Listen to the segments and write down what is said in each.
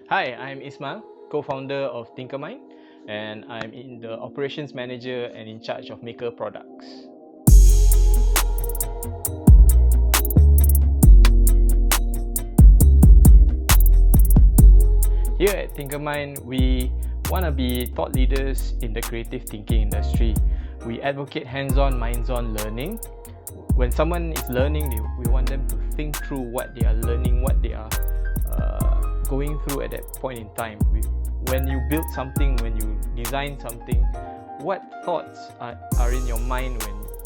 Hi, I'm Ismail, co-founder of Tinkermind, and I'm in the operations manager and in charge of Maker products. Here at Tinkermind, we want to be thought leaders in the creative thinking industry. We advocate hands-on, minds-on learning. When someone is learning, we want them to think through what they are learning, what they are going through at that point in time. When you build something, when you design something, what thoughts are in your mind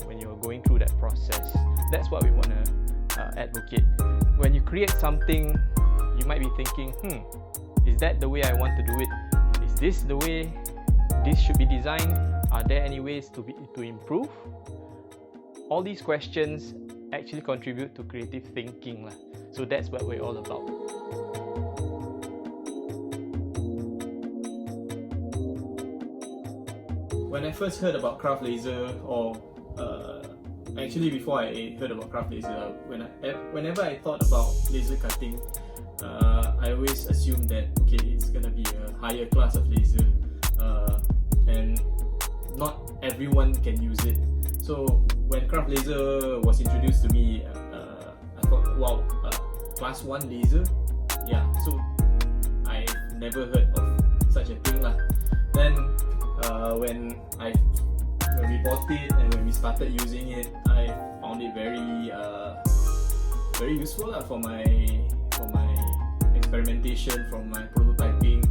when you're going through that process? That's what we want to advocate. When you create something, you might be thinking, is that the way I want to do it? Is this the way this should be designed? Are there any ways to improve? All these questions actually contribute to creative thinking. So that's what we're all about. When I first heard about CraftLaser, or actually before I heard about CraftLaser, whenever I thought about laser cutting, I always assumed that it's gonna be a higher class of laser, and not everyone can use it. So when CraftLaser was introduced to me, I thought, wow, class 1 laser? Yeah, so I've never heard of such a thing lah. Then when we bought it and when we started using it, I found it very useful for my experimentation, from my prototyping,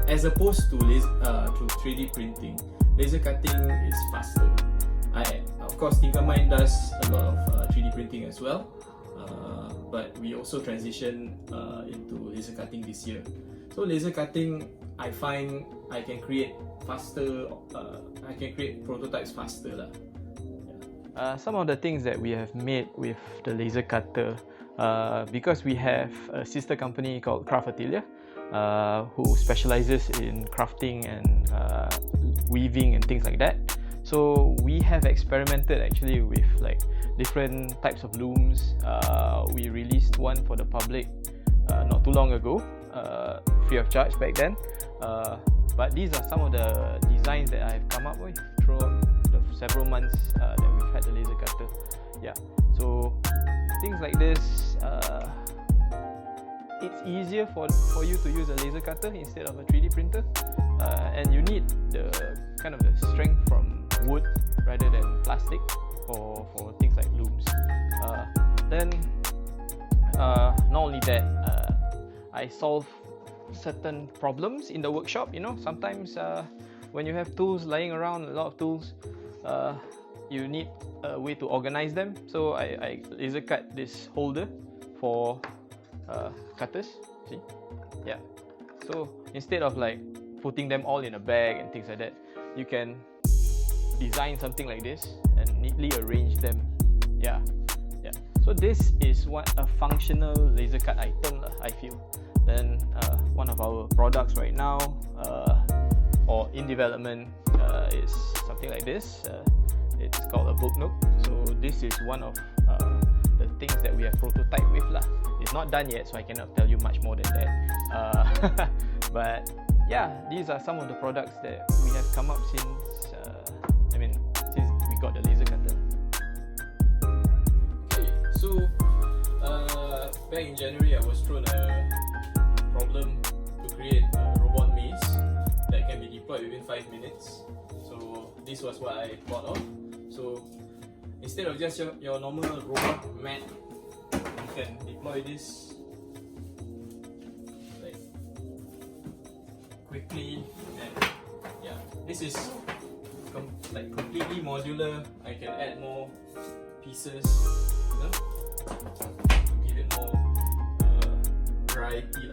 as opposed to 3D printing. Laser cutting is faster. Of course, Tinkermind does a lot of 3D printing as well, but we also transition into laser cutting this year. So laser cutting, I find I can create faster. I can create prototypes faster. Some of the things that we have made with the laser cutter, because we have a sister company called CraftLaser, who specializes in crafting and weaving and things like that. So we have experimented actually with different types of looms. We released one for the public not too long ago, free of charge back then. But these are some of the designs that I've come up with throughout the several months that we've had the laser cutter. Yeah, so things like this, it's easier for you to use a laser cutter instead of a 3D printer, and you need the kind of the strength from wood rather than plastic for things like looms. Then not only that, I solve certain problems in the workshop. Sometimes when you have tools lying around, a lot of tools, you need a way to organize them. So I laser cut this holder for cutters. See? Yeah. So instead of putting them all in a bag and things like that, you can design something like this and neatly arrange them. Yeah. So this is what a functional laser cut item, I feel. Then one of our products right now, or in development, is something like this. It's called a book nook. So this is one of the things that we have prototyped with lah. It's not done yet, so I cannot tell you much more than that. But yeah, these are some of the products that we have come up since we got the laser cutter. Okay, so back in January, I was thrown a problem to create a robot maze that can be deployed within 5 minutes. So this was what I thought of. So instead of just your normal robot mat, you can deploy this quickly, and yeah, this is completely modular. I can add more pieces, to give it more variety.